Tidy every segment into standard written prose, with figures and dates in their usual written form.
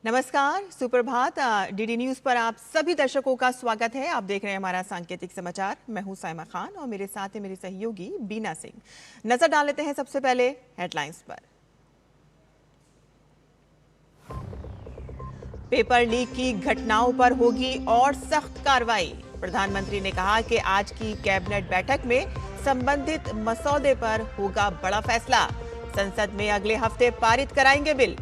नमस्कार, सुप्रभात। DD news पर आप सभी दर्शकों का स्वागत है। आप देख रहे हैं हमारा सांकेतिक समाचार। मैं हूं साइमा खान और मेरे साथ है मेरी सहयोगी बीना सिंह। नजर डाल लेते हैं सबसे पहले हेडलाइंस पर। पेपर लीक की घटनाओं पर होगी और सख्त कार्रवाई। प्रधानमंत्री ने कहा कि आज की कैबिनेट बैठक में संबंधित मसौदे पर होगा बड़ा फैसला। संसद में अगले हफ्ते पारित कराएंगे बिल।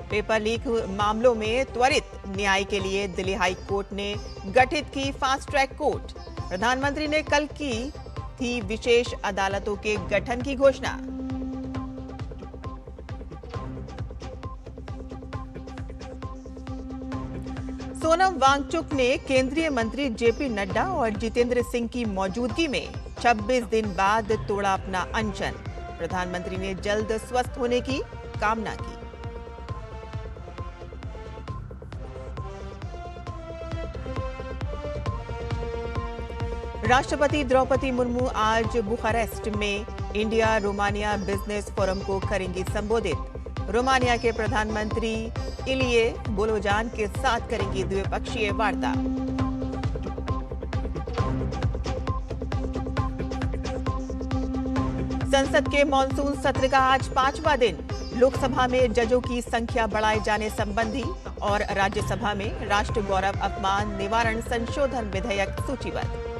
पेपर लीक मामलों में त्वरित न्याय के लिए दिल्ली हाई कोर्ट ने गठित की फास्ट ट्रैक कोर्ट। प्रधानमंत्री ने कल की थी विशेष अदालतों के गठन की घोषणा। सोनम वांगचुक ने केंद्रीय मंत्री जेपी नड्डा और जितेंद्र सिंह की मौजूदगी में 26 दिन बाद तोड़ा अपना अनशन। प्रधानमंत्री ने जल्द स्वस्थ होने की कामना की। राष्ट्रपति द्रौपदी मुर्मू आज बुखारेस्ट में इंडिया रोमानिया बिजनेस फोरम को करेंगी संबोधित। रोमानिया के प्रधानमंत्री इलिये बोलोजान के साथ करेंगी द्विपक्षीय वार्ता। संसद के मॉनसून सत्र का आज 5वां दिन। लोकसभा में जजों की संख्या बढ़ाए जाने संबंधी और राज्यसभा में राष्ट्र गौरव अपमान निवारण संशोधन विधेयक सूचीबद्ध।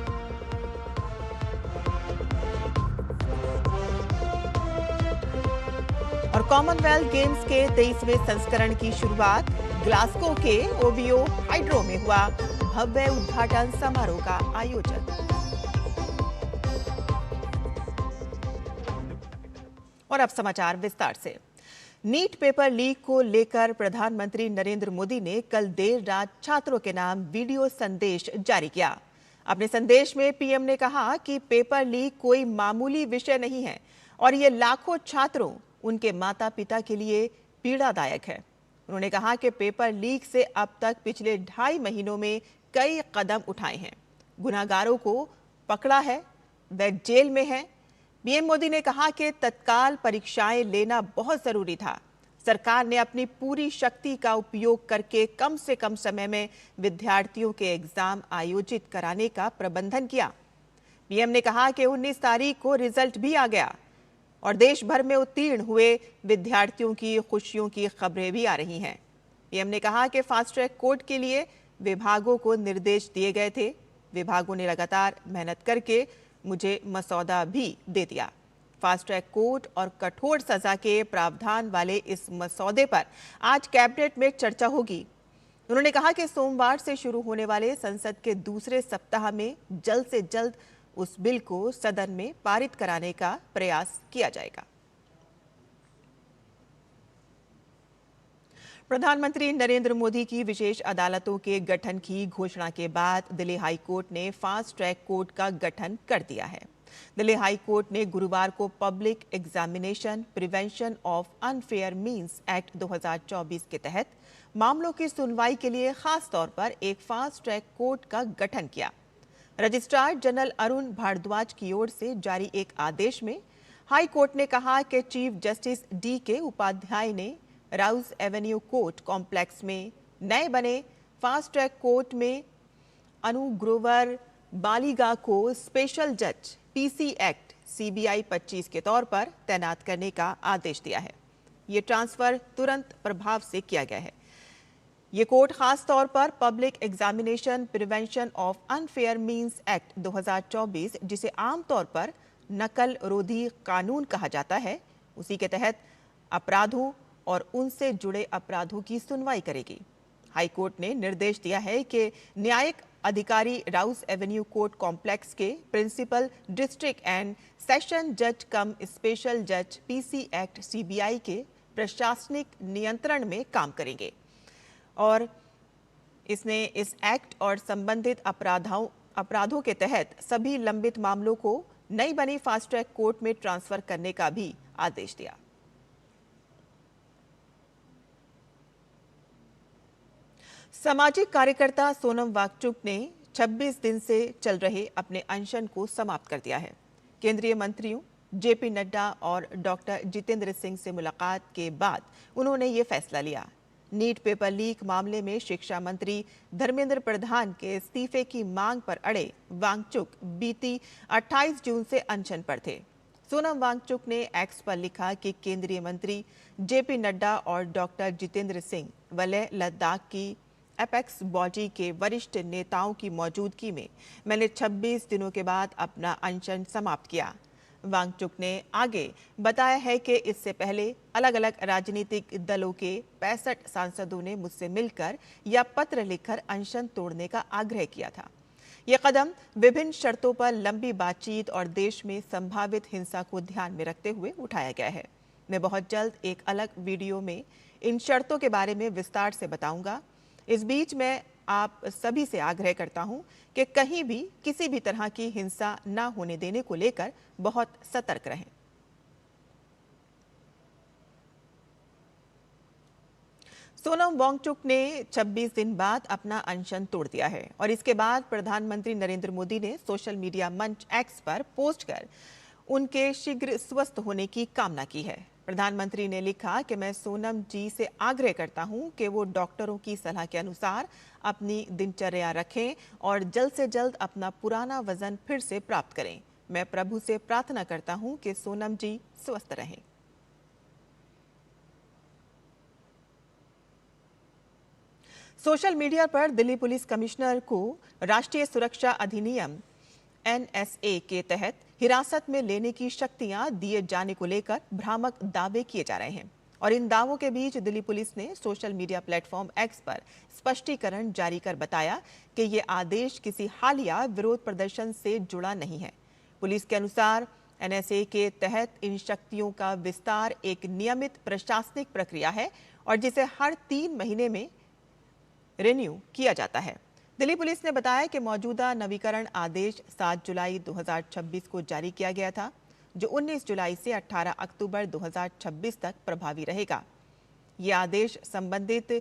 और कॉमनवेल्थ गेम्स के 23वें संस्करण की शुरुआत। ग्लासगो के ओवियो हाइड्रो में हुआ भव्य उद्घाटन समारोह का आयोजन। और अब समाचार विस्तार से। नीट पेपर लीक को लेकर प्रधानमंत्री नरेंद्र मोदी ने कल देर रात छात्रों के नाम वीडियो संदेश जारी किया। अपने संदेश में पीएम ने कहा कि पेपर लीक कोई मामूली विषय नहीं है और ये लाखों छात्रों, उनके माता पिता के लिए पीड़ादायक है। उन्होंने कहा कि पेपर लीक से अब तक पिछले 2.5 महीनों में कई कदम उठाए हैं। गुनाहगारों को पकड़ा है, वे जेल में हैं। पीएम मोदी ने कहा कि तत्काल परीक्षाएं लेना बहुत जरूरी था। सरकार ने अपनी पूरी शक्ति का उपयोग करके कम से कम समय में विद्यार्थियों के एग्जाम आयोजित कराने का प्रबंधन किया। पीएम ने कहा कि 19 तारीख को रिजल्ट भी आ गया और देश भर में उत्तीर्ण हुए विद्यार्थियों की खुशियों की खबरें भी आ रही हैं। पीएम ने कहा कि फास्ट ट्रैक कोर्ट के लिए विभागों को निर्देश दिए गए थे। विभागों ने लगातार मेहनत करके मुझे मसौदा भी दे दिया। फास्ट ट्रैक कोर्ट और कठोर सजा के प्रावधान वाले इस मसौदे पर आज कैबिनेट में चर्चा होगी। उन्होंने कहा कि सोमवार से शुरू होने वाले संसद के दूसरे सप्ताह में जल्द से जल्द उस बिल को सदन में पारित कराने का प्रयास किया जाएगा। प्रधानमंत्री नरेंद्र मोदी की विशेष अदालतों के गठन की घोषणा के बाद दिल्ली हाई कोर्ट ने फास्ट ट्रैक कोर्ट का गठन कर दिया है। दिल्ली हाई कोर्ट ने गुरुवार को public examination prevention of unfair means act 2024 के तहत मामलों की सुनवाई के लिए खास तौर पर एक फास्ट ट्रैक कोर्ट का गठन किया। रजिस्ट्रार जनरल अरुण भारद्वाज की ओर से जारी एक आदेश में हाई कोर्ट ने कहा कि चीफ जस्टिस डी.के. उपाध्याय ने राउज एवेन्यू कोर्ट कॉम्प्लेक्स में नए बने फास्ट ट्रैक कोर्ट में अनु ग्रोवर बालिगा को स्पेशल जज पीसी एक्ट सीबीआई 25 के तौर पर तैनात करने का आदेश दिया है। ये ट्रांसफर तुरंत प्रभाव से किया गया है। ये कोर्ट खास तौर पर public examination prevention of unfair means act 2024, जिसे आमतौर पर नकल रोधी कानून कहा जाता है, उसी के तहत अपराधों और उनसे जुड़े अपराधों की सुनवाई करेगी। हाईकोर्ट ने निर्देश दिया है कि न्यायिक अधिकारी राउस एवेन्यू कोर्ट कॉम्प्लेक्स के प्रिंसिपल डिस्ट्रिक्ट एंड सेशन जज कम स्पेशल जज पीसी एक्ट सीबीआई के प्रशासनिक नियंत्रण में काम करेंगे और इसने इस एक्ट और संबंधित अपराधों के तहत सभी लंबित मामलों को नई बनी फास्ट ट्रैक कोर्ट में ट्रांसफर करने का भी आदेश दिया। सामाजिक कार्यकर्ता सोनम वांगचुक ने 26 दिन से चल रहे अपने अनशन को समाप्त कर दिया है। केंद्रीय मंत्रियों जेपी नड्डा और डॉक्टर जितेंद्र सिंह से मुलाकात के बाद उन्होंने ये फैसला लिया। नीट पेपर लीक मामले में शिक्षा मंत्री धर्मेंद्र प्रधान के इस्तीफे की मांग पर अड़े वांगचुक बीती 28 जून से अनशन पर थे। सोनम वांगचुक ने एक्स पर लिखा कि केंद्रीय मंत्री जेपी नड्डा और डॉक्टर जितेंद्र सिंह वलय लद्दाख की एपेक्स बॉडी के वरिष्ठ नेताओं की मौजूदगी में मैंने 26 दिनों के बाद अपना अनशन समाप्त किया। वांगचुक ने आगे बताया है कि इससे पहले अलग अलग राजनीतिक दलों के 65 सांसदों ने मुझसे मिलकर या पत्र लिखकर अनशन तोड़ने का आग्रह किया था। यह कदम विभिन्न शर्तों पर लंबी बातचीत और देश में संभावित हिंसा को ध्यान में रखते हुए उठाया गया है। मैं बहुत जल्द एक अलग वीडियो में इन शर्तों के बारे में विस्तार से बताऊंगा। इस बीच मैं आप सभी से आग्रह करता हूं कि कहीं भी किसी भी तरह की हिंसा न होने देने को लेकर बहुत सतर्क रहें। सोनम वांगचुक ने 26 दिन बाद अपना अनशन तोड़ दिया है और इसके बाद प्रधानमंत्री नरेंद्र मोदी ने सोशल मीडिया मंच एक्स पर पोस्ट कर उनके शीघ्र स्वस्थ होने की कामना की है। प्रधानमंत्री ने लिखा कि मैं सोनम जी से आग्रह करता हूं कि वो डॉक्टरों की सलाह के अनुसार अपनी दिनचर्या रखें और जल्द से जल्द अपना पुराना वजन फिर से प्राप्त करें। मैं प्रभु से प्रार्थना करता हूं कि सोनम जी स्वस्थ रहें। सोशल मीडिया पर दिल्ली पुलिस कमिश्नर को राष्ट्रीय सुरक्षा अधिनियम NSA के तहत हिरासत में लेने की शक्तियां दिए जाने को लेकर भ्रामक दावे किए जा रहे हैं और इन दावों के बीच दिल्ली पुलिस ने सोशल मीडिया प्लेटफॉर्म एक्स पर स्पष्टीकरण जारी कर बताया कि ये आदेश किसी हालिया विरोध प्रदर्शन से जुड़ा नहीं है। पुलिस के अनुसार NSA के तहत इन शक्तियों का विस्तार एक नियमित प्रशासनिक प्रक्रिया है और जिसे हर 3 महीने में रिन्यू किया जाता है। दिल्ली पुलिस ने बताया कि मौजूदा नवीकरण आदेश 7 जुलाई 2026 को जारी किया गया था, जो 19 जुलाई से 18 अक्टूबर 2026 तक प्रभावी रहेगा। यह आदेश संबंधित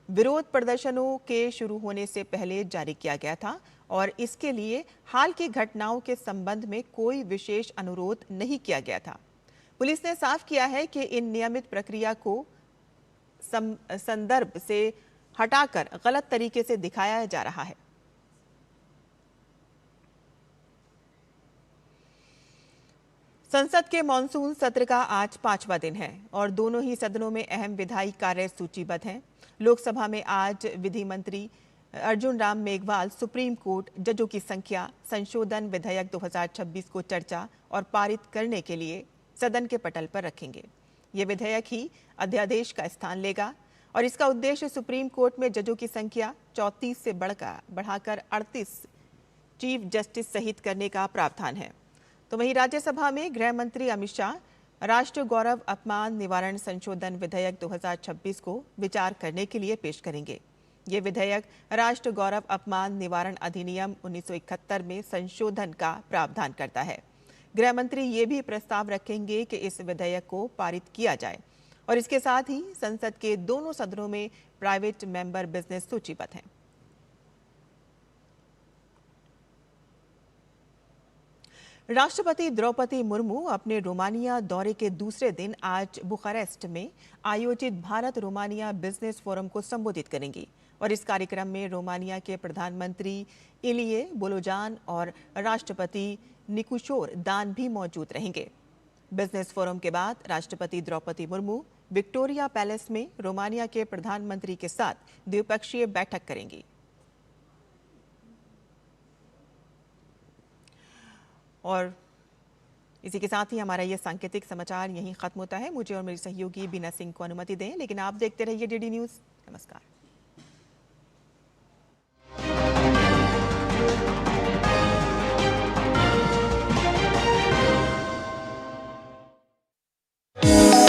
विरोध प्रदर्शनों के शुरू होने से पहले जारी किया गया था और इसके लिए हाल की घटनाओं के संबंध में कोई विशेष अनुरोध नहीं किया गया था। पुलिस ने साफ किया है कि इन नियमित प्रक्रिया को संदर्भ से हटाकर गलत तरीके से दिखाया जा रहा है। संसद के मॉनसून सत्र का आज 5वां दिन है और दोनों ही सदनों में अहम विधायी कार्य सूचीबद्ध हैं। लोकसभा में आज विधि मंत्री अर्जुन राम मेघवाल सुप्रीम कोर्ट जजों की संख्या संशोधन विधेयक 2026 को चर्चा और पारित करने के लिए सदन के पटल पर रखेंगे। ये विधेयक ही अध्यादेश का स्थान लेगा और इसका उद्देश्य सुप्रीम कोर्ट में जजों की संख्या 34 से बढ़ाकर 38 चीफ जस्टिस सहित करने का प्रावधान है। तो वहीं राज्यसभा में गृह मंत्री अमित शाह राष्ट्र गौरव अपमान निवारण संशोधन विधेयक 2026 को विचार करने के लिए पेश करेंगे। ये विधेयक राष्ट्र गौरव अपमान निवारण अधिनियम 1971 में संशोधन का प्रावधान करता है। गृह मंत्री ये भी प्रस्ताव रखेंगे कि इस विधेयक को पारित किया जाए और इसके साथ ही संसद के दोनों सदनों में प्राइवेट मेंबर बिजनेस सूचीबद्ध हैं। राष्ट्रपति द्रौपदी मुर्मू अपने रोमानिया दौरे के दूसरे दिन आज बुखारेस्ट में आयोजित भारत रोमानिया बिजनेस फोरम को संबोधित करेंगी और इस कार्यक्रम में रोमानिया के प्रधानमंत्री इलिये बोलोजान और राष्ट्रपति निकुशोर दान भी मौजूद रहेंगे। बिजनेस फोरम के बाद राष्ट्रपति द्रौपदी मुर्मू विक्टोरिया पैलेस में रोमानिया के प्रधानमंत्री के साथ द्विपक्षीय बैठक करेंगी। और इसी के साथ ही हमारा ये सांकेतिक समाचार यहीं खत्म होता है। मुझे और मेरी सहयोगी बीना सिंह को अनुमति दें, लेकिन आप देखते रहिए DD न्यूज़। नमस्कार।